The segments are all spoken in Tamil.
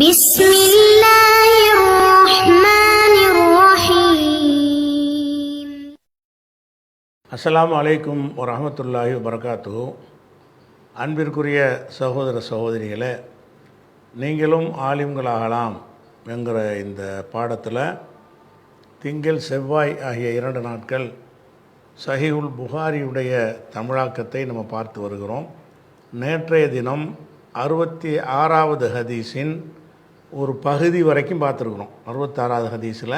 بسم الله الرحمن الرحيم. அஸ்ஸலாமு அலைக்கும் வரஹ்மத்துல்லாஹி வபரகாத்துஹு. அன்பிற்குரிய சகோதர சகோதரிகளே, நீங்களும் ஆலிம்களாகலாம் என்கிற இந்த பாடத்தில் திங்கள் செவ்வாய் ஆகிய 2 நாட்கள் சஹீஹுல் புகாரியுடைய தமிழாக்கத்தை நம்ம பார்த்து வருகிறோம். நேற்றைய தினம் 66வது ஹதீஸின் ஒரு பகுதி வரைக்கும் பார்த்துருக்குறோம். 66வது ஹதீஸில்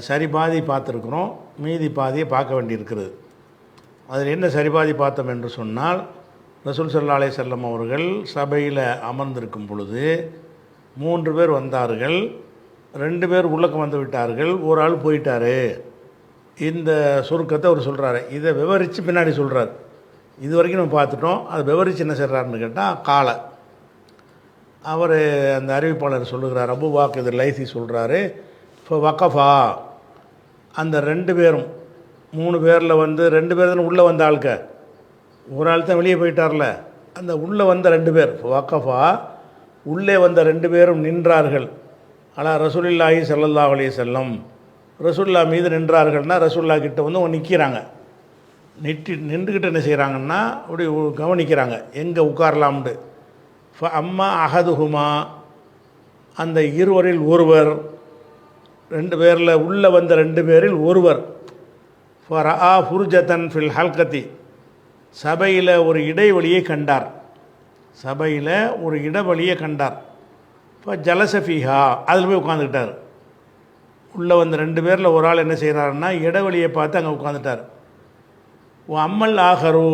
சரி பாதி பார்த்துருக்குறோம், மீதி பாதியை பார்க்க வேண்டியிருக்கிறது. அதில் என்ன சரி பாதி பார்த்தோம் என்று சொன்னால், ரசூல் ஸல்லல்லாஹு அலைஹி வஸல்லம் அவர்கள் சபையில் அமர்ந்திருக்கும் பொழுது 3 பேர் வந்தார்கள், 2 பேர் உள்ளக்க வந்து விட்டார்கள், ஒரு ஆள் போயிட்டார். இந்த சுருக்கத்தை அவர் சொல்கிறாரு. இதை விவரித்து பின்னாடி சொல்கிறார். இது வரைக்கும் நம்ம பார்த்துட்டோம். அது விவரித்து என்ன செய்கிறாருன்னு கேட்டால், காலை அவர் அந்த அறிவிப்பாளர் சொல்லுகிறார், அபு வாக்கித் லைசி சொல்கிறாரு, இப்போ வக்கஃபா அந்த 2 பேரும் 3 பேரில் வந்து 2 பேர் தானே உள்ளே வந்த ஆளுக்க, ஒரு ஆள் தான் வெளியே போயிட்டார்ல, அந்த உள்ளே வந்த 2 பேர் வக்கஃபா உள்ளே வந்த 2 பேரும் நின்றார்கள். ஆனால் ரசூலுல்லாஹி ஸல்லல்லாஹு அலைஹி வஸல்லம் ரசூல்லா மீது நின்றார்கள்னா ரசூல்லா கிட்ட வந்து அவங்க நிற்கிறாங்க. நின்றுக்கிட்டு என்ன செய்கிறாங்கன்னா அப்படி கவனிக்கிறாங்க எங்கே உட்காரலாம்னு. அம்மா அஹதுஹுமா அந்த இருவரில் ஒருவர், 2 பேரில் உள்ளே வந்த 2 பேரில் ஒருவர், ஃபரஆ ஃபுர்ஜதன் ஃபில் ஹல்கத்தி சபையில் ஒரு இடைவெளியை கண்டார். சபையில் ஒரு இடைவெளியை கண்டார். இப்போ ஜலசஃபிஹா அதில் போய் உட்காந்துக்கிட்டார். உள்ளே வந்த 2 பேரில் ஒரு ஆள் என்ன செய்கிறாருன்னா இடைவெளியை பார்த்து அங்கே உட்காந்துட்டார். அம்மல் ஆகரு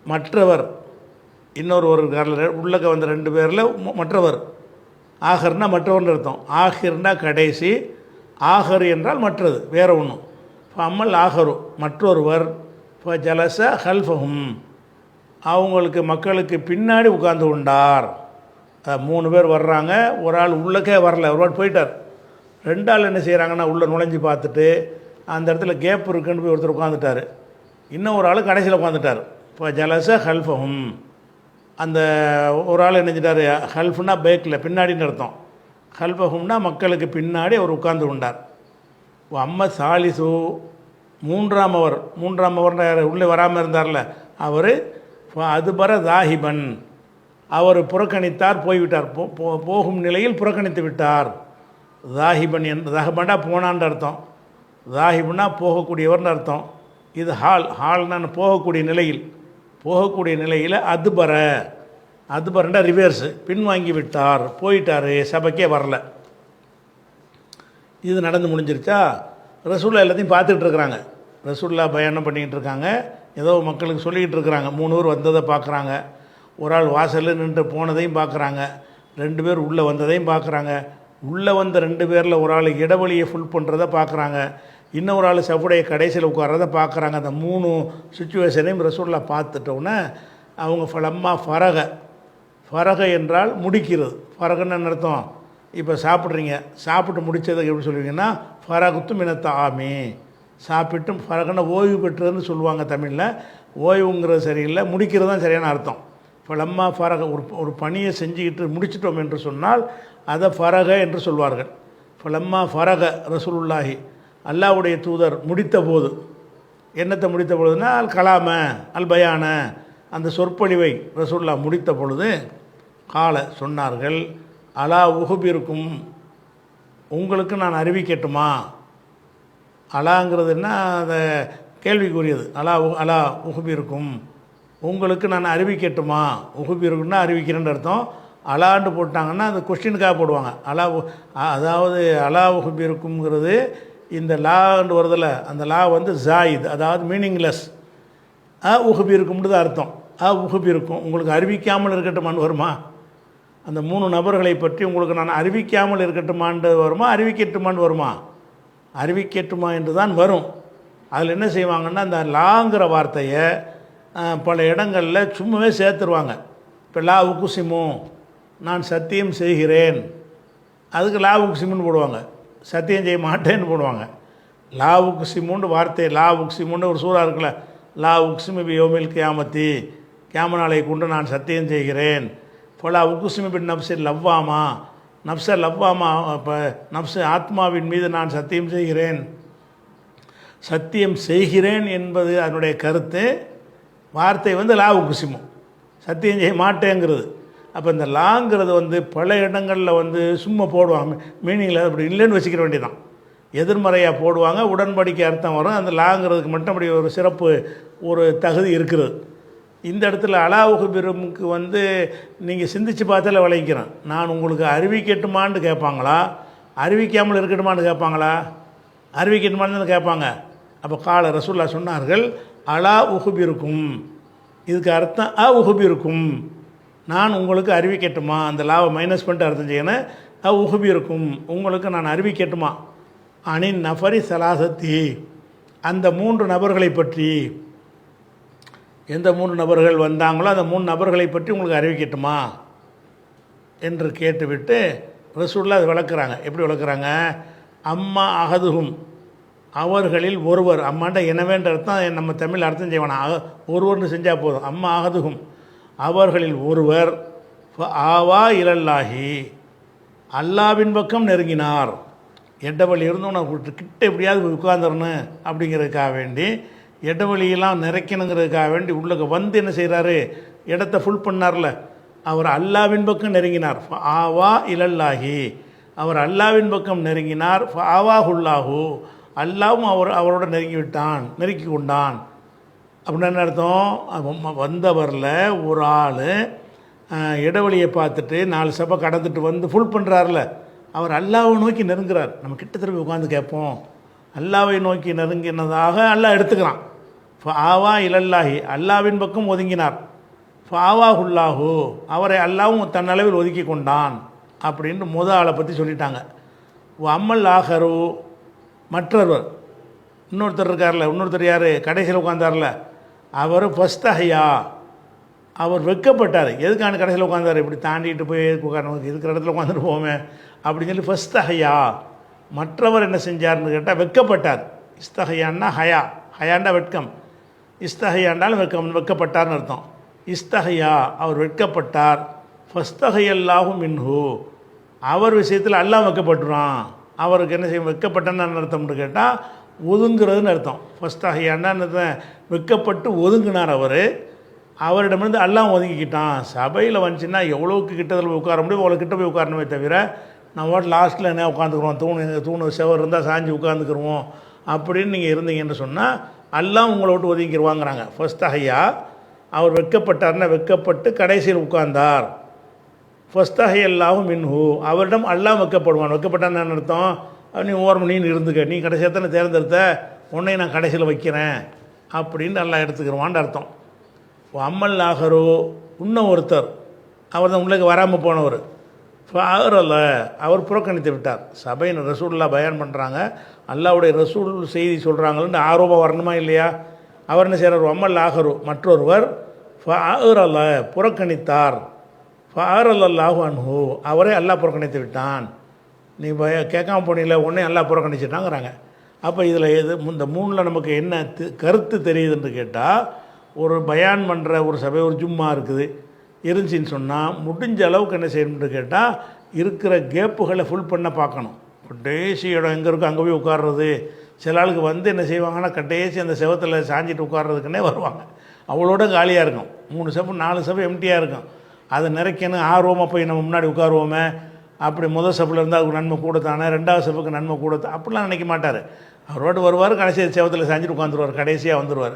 மற்றவர், இன்னொரு உள்ளக்க வந்த 2 பேரில் மற்றவர், ஆகர்னா மற்றவர்னு அர்த்தம், ஆஹிர்னா கடைசி, ஆகர் என்றால் மற்றது வேறு ஒன்று. இப்போ அம்மல் ஆகரு மற்றொருவர், இப்போ ஜலச ஹல்ஃபஹும் அவங்களுக்கு மக்களுக்கு பின்னாடி உட்கார்ந்து கொண்டார். 3 பேர் வர்றாங்க, ஒரு ஆள் உள்ளக்கே வரல, ஒரு ஆள் போயிட்டார். 2 ஆள் என்ன செய்கிறாங்கன்னா உள்ளே நுழைஞ்சு பார்த்துட்டு அந்த இடத்துல கேப் இருக்குன்னு போய் ஒருத்தர் உட்காந்துட்டார். இன்னும் ஒரு ஆள் கடைசியில் உட்காந்துட்டார். இப்போ ஜலச ஹல்ஃபஹும் அந்த ஒரு ஆள் நினைஞ்சிட்டார். ஹல்ஃப்னா பேக்கில் பின்னாடின்னு அர்த்தம், ஹல்ஃபஹும்னா மக்களுக்கு பின்னாடி அவர் உட்கார்ந்து கொண்டார். அம்ம சாலிசு மூன்றாம் அவர் யார் உள்ளே வராமல் இருந்தார்ல அவர், அதுபர தாஹிபன் அவர் புறக்கணித்தார், போய்விட்டார், போகும் நிலையில் புறக்கணித்து விட்டார். தாஹிபன் தஹபண்டா போனான்னு அர்த்தம், தாஹிபுன்னா போகக்கூடியவர்னு அர்த்தம். இது ஹால்னா போகக்கூடிய நிலையில் அதுபரண்டா ரிவர்ஸு, பின்வாங்கி விட்டார், போயிட்டார், சபைக்கே வரல. இது நடந்து முடிஞ்சிருச்சா. ரசூல்லா எல்லாத்தையும் பார்த்துக்கிட்டு இருக்கிறாங்க. ரசூல்லா பயானம் பண்ணிக்கிட்டு இருக்காங்க, ஏதோ மக்களுக்கு சொல்லிக்கிட்டு இருக்கிறாங்க. 3 பேர் வந்ததை பார்க்குறாங்க, ஒரு ஆள் வாசலில் நின்று போனதையும் பார்க்குறாங்க, 2 பேர் உள்ளே வந்ததையும் பார்க்குறாங்க. உள்ளே வந்த 2 பேரில் ஒரு ஆள் இடைவெளியை ஃபுல் பண்ணுறதை பார்க்குறாங்க, இன்னொரு ஆள் சஃபுடைய கடைசியில் உட்கார்றதை பார்க்குறாங்க. அந்த 3 சுச்சுவேஷனையும் ரசூல்லா பார்த்துட்டோன்னே அவங்க ஃபலம்மா ஃபரக என்றால் முடிக்கிறது. ஃபரகன்னு அர்த்தம், இப்போ சாப்பிட்றீங்க, சாப்பிட்டு முடித்ததை எப்படி சொல்லுவீங்கன்னா ஃபரகுத்து மினத்த ஆமி, சாப்பிட்டு ஃபரகன்னா ஓய்வு பெற்றதுன்னு சொல்லுவாங்க தமிழில். ஓய்வுங்கிறது சரியில்லை, முடிக்கிறது தான் சரியான அர்த்தம். ஃபலம்மா ஃபரக ஒரு பணியை செஞ்சுக்கிட்டு முடிச்சிட்டோம் என்று சொன்னால் அதை ஃபரக என்று சொல்வார்கள். ஃபலம்மா ஃபரக ரசூலுல்லாஹி அல்லாஹ்வுடைய தூதர் முடித்த போது, என்னத்தை முடித்த பொழுதுனா அல் கலாம அல் பயான அந்த சொற்பொழிவை ரசூல்லா முடித்த பொழுது கால சொன்னார்கள், அலா உஹுபிருக்கும் உங்களுக்கு நான் அறிவிக்கட்டுமா. அலாங்கிறதுனா அதை கேள்விக்குரியது. அலா உஹுபிருக்கும் உங்களுக்கு நான் அறிவிக்கட்டுமா. உஹுபிருக்குன்னா அறிவிக்கிறேன்னு அர்த்தம். அலாண்டு போட்டாங்கன்னா அது கொஸ்டினுக்காக போடுவாங்க. அதாவது அலா உஹுபிருக்குங்கிறது இந்த லான்னு வருதில்ல, அந்த லா வந்து ஜாயித், அதாவது மீனிங்லெஸ். உஹுபிருக்கும்னு தான் அர்த்தம். உஹுபிருக்கும் உங்களுக்கு அறிவிக்காமல் இருக்கட்டுமான்னு வருமா. அந்த 3 நபர்களை பற்றி உங்களுக்கு நான் அறிவிக்காமல் இருக்கட்டுமான்னு வருமா, அறிவிக்கட்டுமான்னு வருமா, அறிவிக்கட்டுமா என்று தான் வரும். அதில் என்ன செய்வாங்கன்னா அந்த லாங்கிற வார்த்தையை பல இடங்களில் சும்மாவே சேர்த்துருவாங்க. இப்போ லா உக்குசிமு நான் சத்தியம் செய்கிறேன், அதுக்கு லா உக்குசிமுன்னு போடுவாங்க, சத்தியம் செய்ய மாட்டேன்னு போடுவாங்க. லா உக்சிமுன்னு வார்த்தை, லா உக்சிமுன்னு ஒரு சூறா இருக்குல்ல, லா உக்சிமி பி யோமில் கியாமத்தி கியாம நாளை கொண்டு நான் சத்தியம் செய்கிறேன். ஃபலா உக்குசிமி பின் நப்சில் லவ்வாமா நப்ச லவ்வாமா, இப்போ நப்சு ஆத்மாவின் மீது நான் சத்தியம் செய்கிறேன், சத்தியம் செய்கிறேன் என்பது அதனுடைய கருத்து. வார்த்தை வந்து லாவு குசிமு, சத்தியம் செய்ய மாட்டேங்கிறது. அப்போ இந்த லாங்கிறது வந்து பல இடங்களில் வந்து சும்மா போடுவாங்க, மீனிங்கில் அப்படி இல்லைன்னு வச்சுக்கிற வேண்டியதான். எதிர்மறையாக போடுவாங்க, உடன்படிக்கை அர்த்தம் வரும். அந்த லாங்கிறதுக்கு மட்டும் அப்படி ஒரு சிறப்பு, ஒரு தகுதி இருக்கிறது. இந்த இடத்துல அலாவுகுபிரமுக்கு வந்து நீங்கள் சிந்திச்சு பார்த்தால விளைக்கிறேன். நான் உங்களுக்கு அறிவிக்கட்டுமான்னு கேட்பாங்களா, அறிவிக்காமல் இருக்கட்டுமான்னு கேட்பாங்களா? அறிவிக்கட்டுமான்னு கேட்பாங்க. அப்போ கால ரசூல்லா சொன்னார்கள், அலா உகுபிருக்கும், இதுக்கு அர்த்தம் உகுபிருக்கும், நான் உங்களுக்கு அறிவிக்கட்டுமா. அந்த லாவை மைனஸ் பண்ணிட்டு அர்த்தம் செய்யணும். உகுபிருக்கும், உங்களுக்கு நான் அறிவிக்கட்டுமா. அனின் நஃபரி சலாசத்தி, அந்த 3 நபர்களை பற்றி, எந்த 3 நபர்கள் வந்தாங்களோ அந்த 3 நபர்களை பற்றி உங்களுக்கு அறிவிக்கட்டுமா என்று கேட்டுவிட்டு ரசூலுல்லாஹ் அது விளக்குறாங்க. எப்படி விளக்குறாங்க? அம்மா அகதுகும், அவர்களில் ஒருவர். அம்மாண்ட எனவேன்ற அர்த்தம் நம்ம தமிழ் அர்த்தம் செய்வானா, ஒருவர்னு செஞ்சால் போதும். அம்மா அகதுகும், அவர்களில் ஒருவர். ஆவா இலல்லாஹி, அல்லாவின் பக்கம் நெருங்கினார். எட்டவழி இருந்தோம் நான் கிட்ட எப்படியாவது உட்காந்துடணும் அப்படிங்கிறதுக்காக வேண்டி, இடவழியெல்லாம் நிறைக்கணுங்கிறதுக்காக வேண்டி உள்ளுக்கு வந்து என்ன செய்கிறாரு, இடத்த ஃபுல் பண்ணார்ல, அவர் அல்லாவின் பக்கம் நெருங்கினார். ஆவா இலல்லாஹி, அவர் அல்லாவின் பக்கம் நெருங்கினார். ஆவாஹுல்லாஹு, அல்லாவும் அவரோட நெருங்கி விட்டான், நெருக்கி கொண்டான். அப்படின்னு என்ன அர்த்தம்? வந்தவரில் ஒரு ஆள் இடவழியை பார்த்துட்டு 4 சபை கடந்துட்டு வந்து ஃபுல் பண்ணுறாருல, அவர் அல்லாவை நோக்கி நெருங்குறார். நம்ம கிட்ட திரும்பி உட்காந்து கேட்போம், அல்லாவை நோக்கி நெருங்கினதாக அல்லாஹ் எடுத்துக்கிறான். ஆவா இலல்லாஹி, அல்லாவின் பக்கம் ஒதுங்கினார். ஆவாஹுல்லாஹு, அவரை அல்லாவும் தன் அளவில் ஒதுக்கி கொண்டான் அப்படின்ட்டு ஆளை பற்றி சொல்லிட்டாங்க. அம்மல் ஆஹரு, மற்றவர் இன்னொருத்தர் இருக்கார்ல, இன்னொருத்தர் யார், கடைசியில் உட்காந்தார்ல, அவர் ஃபஸ்தஹையா, அவர் வெட்கப்பட்டார். எதுக்கான கடைசியில் உட்காந்தார், இப்படி தாண்டிட்டு போய் உட்காரணும், இருக்கிற இடத்துல உட்காந்துட்டு போவோமே அப்படின்னு சொல்லி ஃபஸ்தஹையா. மற்றவர் என்ன செஞ்சார்னு கேட்டால் வெட்கப்பட்டார். இஸ்தஹையான்னா ஹயா, ஹயாண்டா வெட்கம், இஸ்தஹையாண்டாலும் வெட்கம், வெட்கப்பட்டார்னு அர்த்தம். இஸ்தஹையா, அவர் வெட்கப்பட்டார். ஃபஸ்தஹையல்லாஹு மின்ஹு, அவர் விஷயத்தில் அல்லாஹ் வெட்கப்பட்டுறான். அவருக்கு என்ன செய்யும், வெட்கப்பட்டான்னு அர்த்தம்னு கேட்டால் ஒதுங்குறதுன்னு அர்த்தம். ஃபஸ்தஹையாண்டான்னு வெட்கப்பட்டு ஒதுங்கினார். அவரிடமிருந்து அல்லாஹ் ஒதுங்கிக்கிட்டான். சபையில் வந்துச்சுன்னா எவ்வளோக்கு கிட்டத்தில் உட்கார முடியும் அவ்வளோ கிட்ட போய் உட்காரணுமே தவிர, நம்ம வாட்டு லாஸ்ட்டில் என்ன உட்காந்துக்குருவோம், தூணு செவர் இருந்தால் சாஞ்சி உட்காந்துக்குருவோம் அப்படின்னு நீங்கள் இருந்தீங்கன்னு சொன்னால் அல்லாஹ் உங்களை விட்டு ஒதுங்கிடுவாங்கிறாங்க. ஃபஸ்தஹையா, அவர் வெட்கப்பட்டார்னா வெட்கப்பட்டு கடைசியில் உட்கார்ந்தார். ஃபஸ்தஹையல்லாஹு மின்ஹு, அவரிடம் அல்லாஹ் வெட்கப்படுவான். வெட்கப்பட்டான்னு என்ன அர்த்தம்? நீ ஓரமாக நீ இருந்துக்க, நீ கடைசியாக தானே தேர்ந்தெடுத்த, உன்னை நான் கடைசியில் வைக்கிறேன் அப்படின்னு அல்லாஹ் எடுத்துக்கிறவான்னு அர்த்தம். அம்மல் ஆகரோ, இன்னும் ஒருத்தர், அவர் தான் உள்ளே வராமல் போனவர். ஃபாரல்ல, அவர் புறக்கணித்து விட்டார். சபையின் ரசூலுல்லாஹ் பயான் பண்ணுறாங்க, அல்லாஹ்வுடைய ரசூல் செய்தி சொல்கிறாங்கன்னு ஆர்வமாக வரணுமா இல்லையா? அவர் என்ன செய்கிறார்? அம்மல் ஆகரோ, மற்றொருவர். ஃபாரல்ல, புறக்கணித்தார். ஃபாரல்லாஹு அன்ஹு, அவரே அல்லாஹ் புறக்கணித்து விட்டான். நீ கேட்காம போனீங்கள, உடனே அல்லாஹ் புறக்கணிச்சிட்டாங்கிறாங்க. அப்போ இதில் எது இந்த 3ல் நமக்கு என்ன கருத்து தெரியுதுன்னு கேட்டால், ஒரு பயான் பண்ணுற ஒரு சபை, ஒரு ஜும்மா இருக்குது இருந்துச்சின்னு சொன்னால் முடிஞ்ச அளவுக்கு என்ன செய்யணும்னு கேட்டால், இருக்கிற கேப்புகளை ஃபுல் பண்ண பார்க்கணும். கடைசி இடம் எங்கே இருக்கோ அங்கே போய் உட்கார்றது. சில ஆளுக்கு வந்து என்ன செய்வாங்கன்னா, கடைசி அந்த செவத்தில் சாஞ்சிட்டு உட்கார்றதுக்குன்னே வருவாங்க. அவ்வளோட காலியாக இருக்கும். 3 சபை 4 சபை எம்டியாக இருக்கும். அதை நிறைக்கணும், ஆர்வமாக போய் நம்ம முன்னாடி உட்காருவோமே, அப்படி முதல் சபையில் இருந்தால் அதுக்கு நன்மை கூட தானே, 2வது சபைக்கு நன்மை கூட அப்படிலாம் நினைக்க மாட்டார். அவரோடு வருவார், கடைசி செவத்தில் சாஞ்சிட்டு உட்காந்துருவார், கடைசியாக வந்துடுவார்.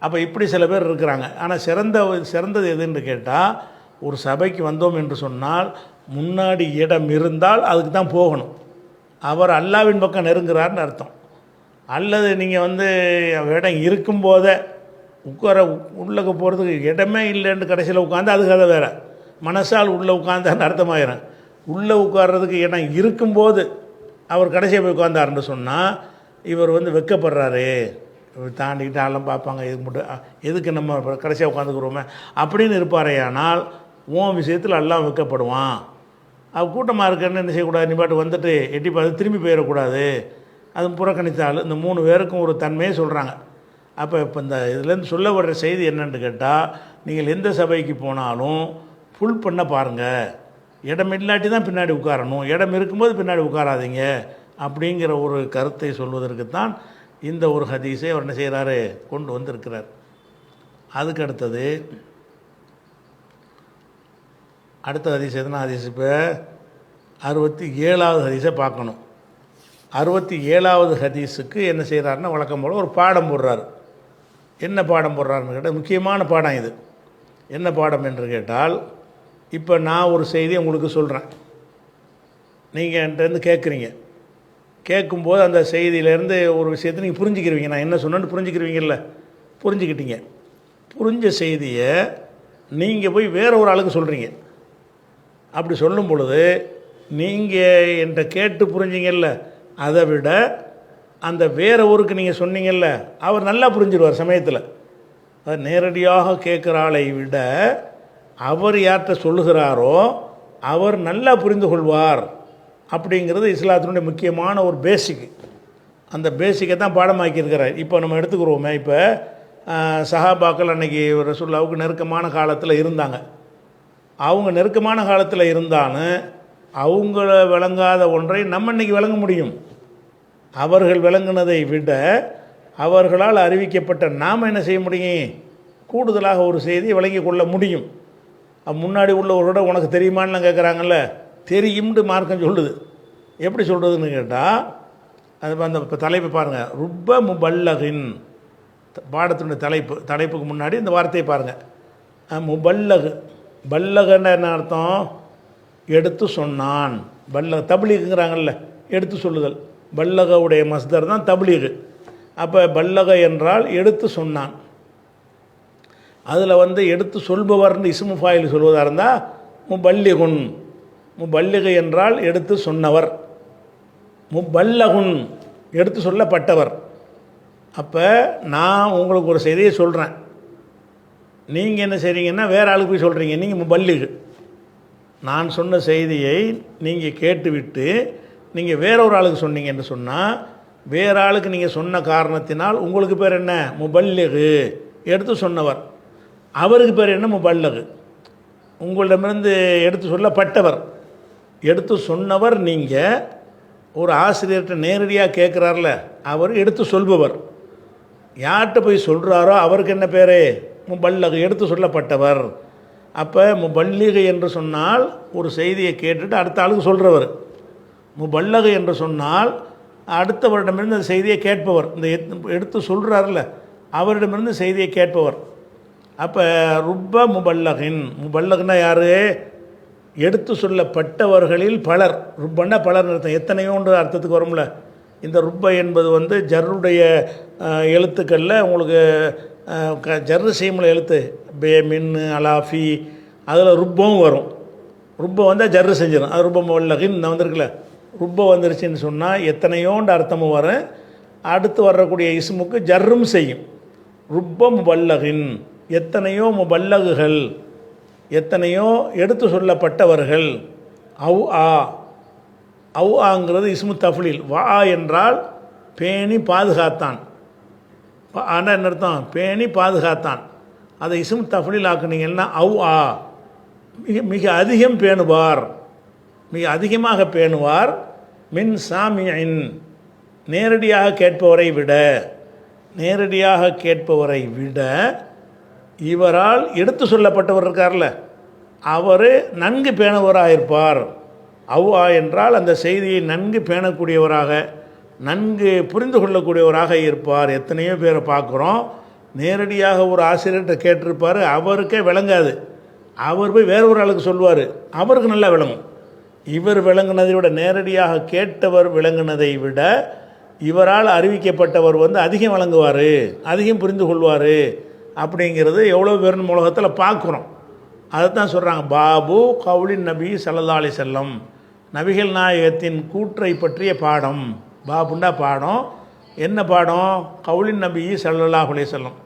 அப்போ இப்படி சில பேர் இருக்கிறாங்க. ஆனால் சிறந்தது எதுன்னு கேட்டால், ஒரு சபைக்கு வந்தோம் என்று சொன்னால் முன்னாடி இடம் இருந்தால் அதுக்கு தான் போகணும். அவர் அல்லாவின் பக்கம் நெருங்குறார்னு அர்த்தம். அல்லது நீங்கள் வந்து இடம் இருக்கும்போதே உள்ளே போகிறதுக்கு இடமே இல்லைன்னு கடைசியில் உட்காந்து அது கதை வேறு. மனசால் உள்ளே உட்காந்தான்னு அர்த்தமாயிரும். உள்ளே உட்கார்றதுக்கு இடம் இருக்கும்போது அவர் கடைசியாக போய் உட்காந்தாருன்னு சொன்னால் இவர் வந்து வெட்கப்படுறாரு, தாண்டிக்கிட்டு ஆளும் பார்ப்பாங்க, இதுக்கு மட்டும் எதுக்கு நம்ம கடைசியாக உட்காந்துக்கிறோமே அப்படின்னு இருப்பாரேயானால் உன் விஷயத்தில் எல்லாம் வெட்கப்படுவான். கூட்டமாக இருக்குன்னு என்ன செய்யக்கூடாது, நீ பாட்டு வந்துட்டு எட்டி பார்த்து திரும்பி போயிடக்கூடாது. அது புறக்கணித்தால் இந்த 3 பேருக்கும் ஒரு தன்மையை சொல்கிறாங்க. அப்போ இப்போ இந்த இதுலேருந்து சொல்ல வர்ற செய்தி என்னென்னு கேட்டால், நீங்கள் எந்த சபைக்கு போனாலும் ஃபுல் பண்ண பாருங்கள். இடம் இல்லாட்டி தான் பின்னாடி உட்காரணும், இடம் இருக்கும்போது பின்னாடி உட்காராதீங்க அப்படிங்கிற ஒரு கருத்தை சொல்வதற்குத்தான் இந்த ஒரு ஹதீஸை அவர் என்ன செய்கிறாரு, கொண்டு வந்திருக்கிறார். அதுக்கு அடுத்தது அடுத்த ஹதீஸ் எதுனா ஹதீஸ் இப்போ 67வது ஹதீஸை பார்க்கணும். 67வது ஹதீஸுக்கு என்ன செய்கிறாருன்னா வழக்கம் போல் ஒரு பாடம் போடுறார். என்ன பாடம் போடுறாருன்னு கேட்டால் முக்கியமான பாடம் இது. என்ன பாடம் என்று கேட்டால், இப்போ நான் ஒரு செய்தியை உங்களுக்கு சொல்கிறேன், நீங்கள் என்கிட்டருந்து கேட்குறீங்க. கேட்கும்போது அந்த செய்தியிலேருந்து ஒரு விஷயத்தை நீங்கள் புரிஞ்சுக்கிருவீங்க. நான் என்ன சொன்னேன்னு புரிஞ்சுக்கிருவீங்கல்ல, புரிஞ்சுக்கிட்டீங்க. புரிஞ்ச செய்தியை நீங்கள் போய் வேற ஒரு ஆளுக்கு சொல்கிறீங்க. அப்படி சொல்லும் பொழுது நீங்கள் என்கிட்ட கேட்டு புரிஞ்சிங்கல்ல, அதை விட அந்த வேற ஊருக்கு நீங்கள் சொன்னீங்கல்ல, அவர் நல்லா புரிஞ்சிடுவார் சமயத்தில். அது நேரடியாக கேட்குற ஆளை விட அவர் யார்கிட்ட சொல்லுகிறாரோ அவர் நல்லா புரிந்து கொள்வார். அப்படிங்கிறது இஸ்லாத்தினுடைய முக்கியமான ஒரு பேசிக்கு. அந்த பேசிக்கை தான் பாடமாக்கியிருக்கிறார். இப்போ நம்ம எடுத்துக்கிறோமே, இப்போ சஹாபாக்கள் அன்றைக்கி ரசூலுல்லாஹ்வுக்கு நெருக்கமான காலத்தில் இருந்தாங்க. அவங்க நெருக்கமான காலத்தில் இருந்தாலும் அவங்கள விளங்காத ஒன்றை நம்ம இன்றைக்கி விளங்க முடியும். அவர்கள் விளங்குனதை விட அவர்களால் அறிவிக்கப்பட்ட நாம் என்ன செய்ய முடியும், கூடுதலாக ஒரு செய்தியை விளங்கி கொள்ள முடியும். முன்னாடி உள்ளவரோட உனக்கு தெரியுமான்னு கேட்குறாங்கல்ல, தெரியும்னு மார்க்கம் சொல்லுது. எப்படி சொல்கிறதுன்னு கேட்டால், அது அந்த தலைப்பு பாருங்கள், ருப்ப முபல்லகின் பாடத்தினுடைய தலைப்புக்கு முன்னாடி இந்த வார்த்தையை பாருங்கள். முபல்லகு, பல்லகன்னு என்ன அர்த்தம், எடுத்து சொன்னான். பல்லக தப்லீகுங்கிறாங்கல்ல, எடுத்து சொல்லுதல். பல்லகவுடைய மஸ்தர் தான் தப்லீகு. அப்போ பல்லக என்றால் எடுத்து சொன்னான். அதில் எடுத்து சொல்பவர்னு இஸ்மு ஃபாயில் சொல்வதாக இருந்தால் முபல்லிகுன். முபல்லிகு என்றால் எடுத்து சொன்னவர். முபல்லகுன் எடுத்து சொல்லப்பட்டவர். அப்போ நான் உங்களுக்கு ஒரு செய்தியை சொல்கிறேன், நீங்கள் என்ன செய்கிறீங்கன்னா வேறு ஆளுக்கு போய் சொல்கிறீங்க, நீங்கள் முபல்லிகு. நான் சொன்ன செய்தியை நீங்கள் கேட்டுவிட்டு நீங்கள் வேற ஒரு ஆளுக்கு சொன்னீங்க என்று சொன்னால், வேறு ஆளுக்கு நீங்கள் சொன்ன காரணத்தினால் உங்களுக்கு பேர் என்ன, முபல்லிகு, எடுத்து சொன்னவர். அவருக்கு பேர் என்ன, முபல்லகு, உங்களிடமிருந்து எடுத்து சொல்லப்பட்டவர். எடுத்து சொன்னவர் நீங்கள். ஒரு ஆசிரியர்கிட்ட நேரடியாக கேட்குறாருல, அவர் எடுத்து சொல்பவர். யார்கிட்ட போய் சொல்கிறாரோ அவருக்கு என்ன பேர், முபல்லகு, எடுத்து சொல்லப்பட்டவர். அப்போ முபல்லிகு என்று சொன்னால் ஒரு செய்தியை கேட்டுட்டு அடுத்த ஆளுக்கு சொல்கிறவர். முபல்லகு என்று சொன்னால் அடுத்தவரிடமிருந்து அந்த செய்தியை கேட்பவர். இந்த எடுத்து சொல்கிறார்ல அவரிடமிருந்து செய்தியை கேட்பவர். அப்போ ருப்ப முபல்லகின், முபல்லகுன்னா யார், எடுத்து சொல்லப்பட்டவர்களில் பலர். ருப்பன்னா பலர் அர்த்தம், எத்தனையோன்ற அர்த்தத்துக்கு வரும்ல. இந்த ருப்ப என்பது ஜர்ருடைய எழுத்துக்களில் உங்களுக்கு ஜர்ரு செய்யும்ல எழுத்து, பே மின் அலாஃபி, அதில் ருப்பவும் வரும். ருப்ப வந்தால் ஜர்ரு செஞ்சிடும், அது ருப்ப முபல்லகின் வந்திருக்குல்ல. ருப்ப வந்துருச்சுன்னு சொன்னால் எத்தனையோன்ற அர்த்தமும் வரும். அடுத்து வரக்கூடிய இஸ்முக்கு ஜர்ரும் செய்யும். ருப்ப முபல்லகின், எத்தனையோ முபல்லகுகள், எத்தனையோ எடுத்து சொல்லப்பட்டவர்கள். அவ் ஆ, அவ் ஆங்கிறது இஸ்மு தஃப்லீல். வா என்றால் பேணி பாதுகாத்தான். ஆனால் என்ன அர்த்தம், பேணி பாதுகாத்தான். அதை இஸ்மு தஃப்லீல் ஆக்குனீங்கன்னா அவ் ஆ, மிக மிக அதிகம் பேணுவார், மிக அதிகமாக பேணுவார். மின் சாமியின், நேரடியாக கேட்பவரை விட, நேரடியாக கேட்பவரை விட இவரால் எடுத்து சொல்லப்பட்டவர் இருக்கார்ல, அவர் நன்கு பேணுவராக இருப்பார். அவ்வா என்றால் அந்த செய்தியை நன்கு பேணக்கூடியவராக, நன்கு புரிந்து கொள்ளக்கூடியவராக இருப்பார். எத்தனையோ பேரை பார்க்குறோம், நேரடியாக ஒரு ஆசிரியர்கிட்ட கேட்டிருப்பார், அவருக்கே விளங்காது, அவர் போய் வேற ஒரு ஆளுக்கு சொல்லுவார், அவருக்கு நல்லா விளங்கும். இவர் விளங்குனதை விட, நேரடியாக கேட்டவர் விளங்குனதை விட இவரால் அறிவிக்கப்பட்டவர் அதிகம் விளங்குவார், அதிகம் புரிந்து கொள்வார். அப்படிங்கிறது எவ்வளோ பேர் உலகத்தில் பார்க்குறோம். அதைத்தான் சொல்கிறாங்க, பாபு கவுலின் நபி ஸல்லல்லாஹு அலைஹி வஸல்லம், நபிகள் நாயகத்தின் கூற்றை பற்றிய பாடம். பாபுண்டா பாடம். என்ன பாடம், கவுலின் நபி ஸல்லல்லாஹு அலைஹி வஸல்லம்,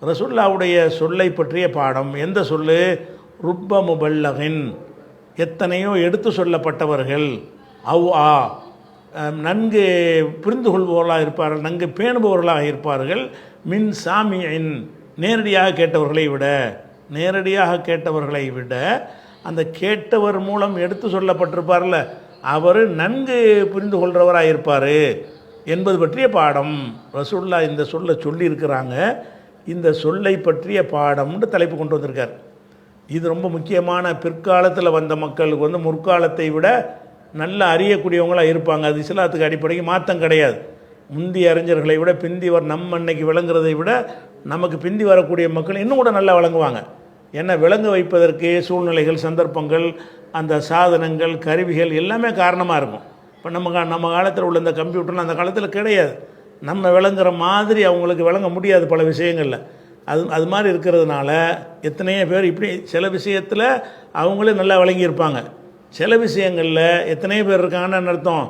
ரசூலுல்லாஹ்வுடைய சொல்லை பற்றிய பாடம். எந்த சொல்லு, ருப்ப முபல்லகின், எத்தனையோ எடுத்து சொல்லப்பட்டவர்கள். அவ் ஆ, நன்கு புரிந்து கொள்பவர்களாக இருப்பார்கள், நன்கு பேணுபவர்களாக இருப்பார்கள். மின் சாமியின், நேரடியாக கேட்டவர்களை விட, நேரடியாக கேட்டவர்களை விட அந்த கேட்டவர் மூலம் எடுத்து சொல்லப்பட்டிருப்பார்ல, அவர் நன்கு புரிந்து கொள்கிறவராக இருப்பார் என்பது பற்றிய பாடம். ரசூலுல்லாஹ் இந்த சொல்லை சொல்லியிருக்கிறாங்க. இந்த சொல்லை பற்றிய பாடம்னு தலைப்பு கொண்டு வந்திருக்கார். இது ரொம்ப முக்கியமான. பிற்காலத்தில் வந்த மக்களுக்கு வந்து முற்காலத்தை விட நல்ல அறியக்கூடியவங்களாக இருப்பாங்க. அது இஸ்லாத்துக்கு அடிப்படைக்கு மாற்றம் கிடையாது. முந்தைய அறிஞர்களை விட பிந்தி நம்ம அன்னைக்கு விளங்குறதை விட நமக்கு பிந்தி வரக்கூடிய மக்கள் இன்னும் கூட நல்லா விளங்குவாங்க. ஏன்னா விளங்க வைப்பதற்கு சூழ்நிலைகள், சந்தர்ப்பங்கள், அந்த சாதனங்கள், கருவிகள் எல்லாமே காரணமாக இருக்கும். இப்போ நம்ம காலத்தில் உள்ள இந்த கம்ப்யூட்டர்லாம் அந்த காலத்தில் கிடையாது. நம்ம விளங்குற மாதிரி அவங்களுக்கு விளங்க முடியாது பல விஷயங்களில். அது மாதிரி இருக்கிறதுனால எத்தனையோ பேர் இப்படி சில விஷயத்தில் அவங்களே நல்லா விளங்கியிருப்பாங்க. சில விஷயங்களில் எத்தனையோ பேர் இருக்காங்கன்னு அர்த்தம்,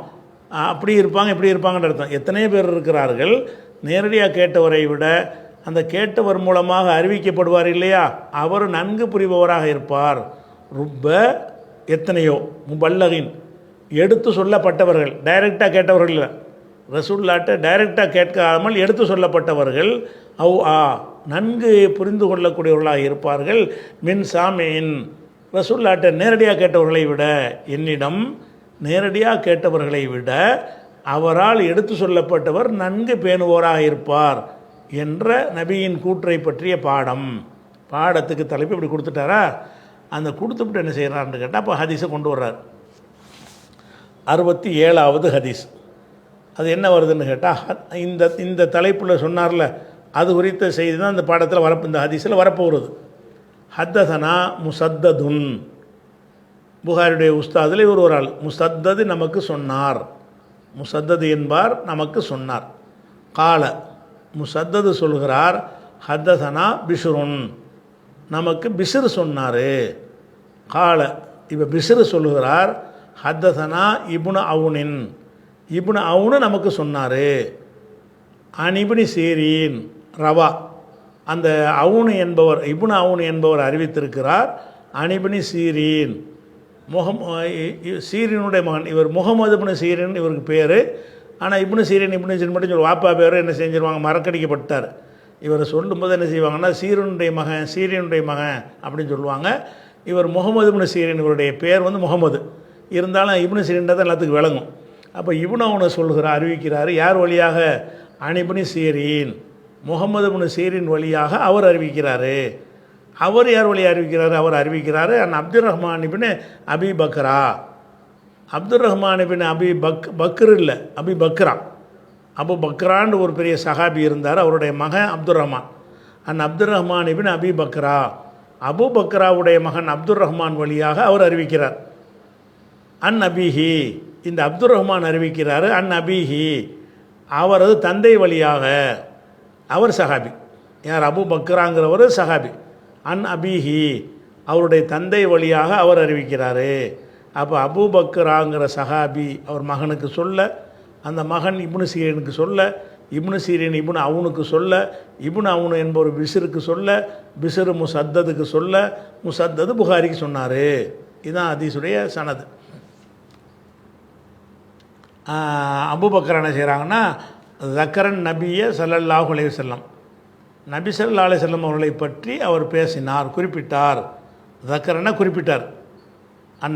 அப்படி இருப்பாங்க இப்படி இருப்பாங்கன்னு அர்த்தம். எத்தனையோ பேர் இருக்கிறார்கள் நேரடியாக கேட்டவரை விட அந்த கேட்டவர் மூலமாக அறிவிக்கப்படுவார் இல்லையா, அவர் நன்கு புரிபவராக இருப்பார். ருப்ப எத்தனையோ முபல்லகின் எடுத்து சொல்லப்பட்டவர்கள், டைரெக்டாக கேட்டவர்கள் இல்லை, ரசூலுல்லாஹ்ட்ட டைரெக்டாக கேட்காமல் எடுத்து சொல்லப்பட்டவர்கள் நன்கு புரிந்து கொள்ளக்கூடியவர்களாக இருப்பார்கள். மின் சாமீன் ரசூலுல்லாஹ்ட்ட நேரடியாக கேட்டவர்களை விட, என்னிடம் நேரடியாக கேட்டவர்களை விட அவரால் எடுத்து சொல்லப்பட்டவர் நன்கு பேணுவோராக இருப்பார் என்ற நபியின் கூற்றை பற்றிய பாடத்துக்கு தலைப்பு இப்படி கொடுத்துட்டாரா. அந்த கொடுத்துவிட்டு என்ன செய்கிறான்னு கேட்டால் அப்போ ஹதீஸை கொண்டு வர்றார். 67வது ஹதீஸ். அது என்ன வருதுன்னு கேட்டால் இந்த தலைப்பில் சொன்னார்ல, அது குறித்த செய்தி தான் இந்த பாடத்தில் இந்த ஹதீஸில் வரப்போகிறது. ஹத்தசனா முசத்ததுன், புகாரியுடைய உஸ்தாதில் இவர் ஒரு ஆள். முசத்தது நமக்கு சொன்னார், முசத்தது என்பார் நமக்கு சொன்னார். கால முசத்தது சொல்கிறார், ஹத்தசனா பிஷ்ருன், நமக்கு பிஷ்ரு சொன்னார். கால இப்போ பிஷ்ரு சொல்கிறார், ஹத்தசனா இப்னு அவுனின், இப்னு அவுனு நமக்கு சொன்னார். அனிபினி சீரீன் ரவா, அந்த அவுனு என்பவர் இப்னு அவுனு என்பவர் அறிவித்திருக்கிறார். அனிபினி சீரீன், சீரீனுடைய மகன் இவர். முகமது இப்னு சீரீன் இவருக்கு பேர். ஆனால் இப்னு சீரீன் மட்டும் சொல்லி வாப்பா பேர் என்ன செஞ்சிருவாங்க, மறக்கடிக்கப்பட்டார். இவரை சொல்லும்போது என்ன செய்வாங்கன்னா சீரனுடைய மகன் அப்படின்னு சொல்லுவாங்க. இவர் முகமது இப்னு சீரீன், இவருடைய பேர் வந்து முகமது. இருந்தாலும் இப்னு சீரீன் தான் எல்லாத்துக்கும் விளங்கும். அப்போ இப்னு அவுனை சொல்கிறார், அறிவிக்கிறார். யார் வழியாக? அனிபினி சீரீன், முகமது இப்னு சீரீன் வழியாக அவர் அறிவிக்கிறார். அவர் யார் வழியாக அறிவிக்கிறார்? அவர் அறிவிக்கிறார் அப்துல் ரஹ்மான் இப்னு அபி பக்ரா. அப்துல் ரஹ்மான் இப்னு பக்ரு இல்லை, அபி பக்ரா. அபு பக்ரான்னு ஒரு பெரிய சஹாபி இருந்தார், அவருடைய மகன் அப்துல் ரஹ்மான். அப்துல் ரஹ்மான் இப்னு அபி பக்ரா, அபு பக்ராவுடைய மகன் அப்துல் ரஹ்மான் வழியாக அவர் அறிவிக்கிறார். அபீஹி, இந்த அப்துல் ரஹ்மான் அறிவிக்கிறார். அபீஹி, அவரது தந்தை வழியாக, அவர் சஹாபி. யார்? அபு பக்ராங்கிறவர் சஹாபி. அபீஹி, அவருடைய தந்தை வழியாக அவர் அறிவிக்கிறார். அப்போ அபு பக்ராங்கிற சஹாபி அவர் மகனுக்கு சொல்ல, அந்த மகன் இப்னு சீரீனுக்கு சொல்ல, இப்னு சீரீன் இப்னு அவுனுக்கு சொல்ல, இப்னு அவுனு என்பவர் பிஷ்ருக்கு சொல்ல, பிஷ்ரு முசத்ததுக்கு சொல்ல, முசத்தது புகாரிக்கு சொன்னார். இதுதான் ஹதீஸுடைய சனது. அபூபக்கர் என்ன செய்கிறாங்கன்னா, ஜக்கரன் நபிய ஸல்லல்லாஹு அலைஹி வஸல்லம், நபி ஸல்லல்லாஹு அலைஹி வஸல்லம் அவர்களை பற்றி அவர் பேசினார், குறிப்பிட்டார். ஜக்கரனை குறிப்பிட்டார்.